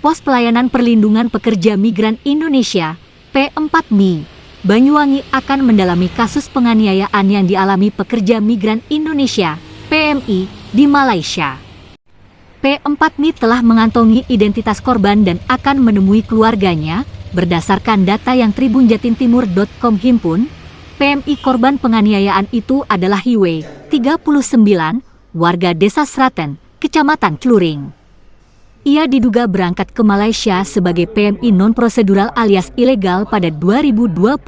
Pos Pelayanan Perlindungan Pekerja Migran Indonesia, P4MI, Banyuwangi akan mendalami kasus penganiayaan yang dialami pekerja migran Indonesia, PMI, di Malaysia. P4MI telah mengantongi identitas korban dan akan menemui keluarganya. Berdasarkan data yang tribunjatimtimur.com himpun, PMI korban penganiayaan itu adalah Hiwe, 39, warga Desa Sraten, Kecamatan Kluring. Ia diduga berangkat ke Malaysia sebagai PMI non-prosedural alias ilegal pada 2022.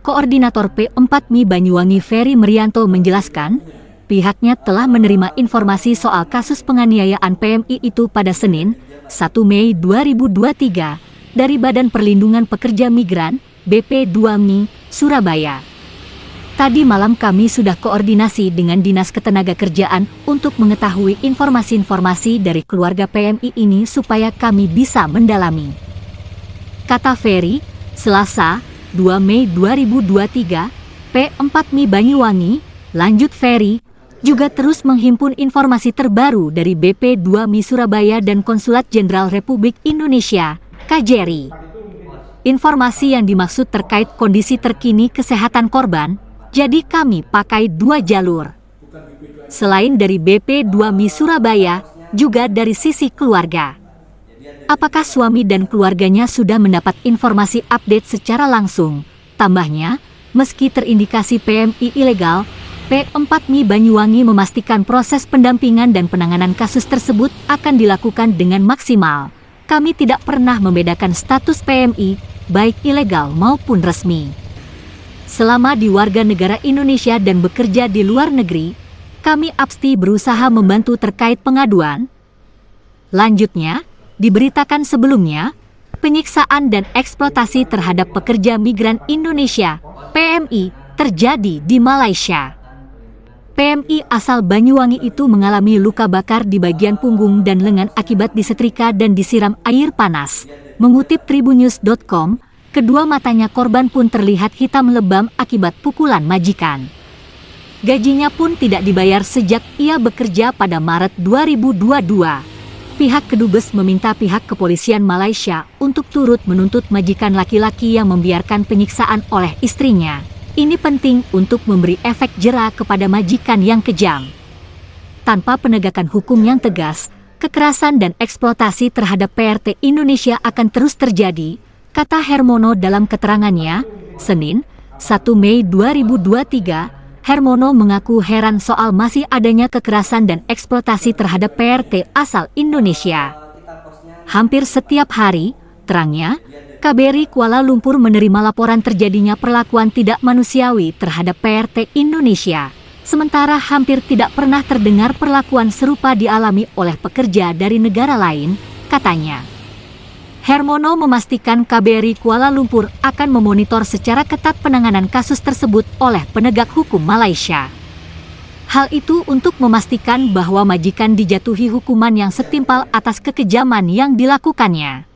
Koordinator P4MI Banyuwangi Ferry Merianto menjelaskan, pihaknya telah menerima informasi soal kasus penganiayaan PMI itu pada Senin, 1 Mei 2023, dari Badan Perlindungan Pekerja Migran, BP2MI, Surabaya. Tadi malam kami sudah koordinasi dengan Dinas Ketenagakerjaan untuk mengetahui informasi-informasi dari keluarga PMI ini supaya kami bisa mendalami. Kata Ferry, Selasa, 2 Mei 2023, P4MI Banyuwangi, lanjut Ferry, juga terus menghimpun informasi terbaru dari BP2MI Surabaya dan Konsulat Jenderal Republik Indonesia, KJRI. Informasi yang dimaksud terkait kondisi terkini kesehatan korban, jadi kami pakai 2 jalur. Selain dari BP2MI Surabaya, juga dari sisi keluarga. Apakah suami dan keluarganya sudah mendapat informasi update secara langsung? Tambahnya, meski terindikasi PMI ilegal, P4MI Banyuwangi memastikan proses pendampingan dan penanganan kasus tersebut akan dilakukan dengan maksimal. Kami tidak pernah membedakan status PMI, baik ilegal maupun resmi. Selama di warga negara Indonesia dan bekerja di luar negeri, kami absti berusaha membantu terkait pengaduan. Lanjutnya, diberitakan sebelumnya, penyiksaan dan eksploitasi terhadap pekerja migran Indonesia, PMI, terjadi di Malaysia. PMI asal Banyuwangi itu mengalami luka bakar di bagian punggung dan lengan akibat disetrika dan disiram air panas. Mengutip tribunnews.com, kedua matanya korban pun terlihat hitam lebam akibat pukulan majikan. Gajinya pun tidak dibayar sejak ia bekerja pada Maret 2022. Pihak kedubes meminta pihak kepolisian Malaysia untuk turut menuntut majikan laki-laki yang membiarkan penyiksaan oleh istrinya. Ini penting untuk memberi efek jera kepada majikan yang kejam. Tanpa penegakan hukum yang tegas, kekerasan dan eksploitasi terhadap PRT Indonesia akan terus terjadi, kata Hermono dalam keterangannya, Senin, 1 Mei 2023, Hermono mengaku heran soal masih adanya kekerasan dan eksploitasi terhadap PRT asal Indonesia. Hampir setiap hari, terangnya, KBRI Kuala Lumpur menerima laporan terjadinya perlakuan tidak manusiawi terhadap PRT Indonesia. Sementara hampir tidak pernah terdengar perlakuan serupa dialami oleh pekerja dari negara lain, katanya. Hermono memastikan KBRI Kuala Lumpur akan memonitor secara ketat penanganan kasus tersebut oleh penegak hukum Malaysia. Hal itu untuk memastikan bahwa majikan dijatuhi hukuman yang setimpal atas kekejaman yang dilakukannya.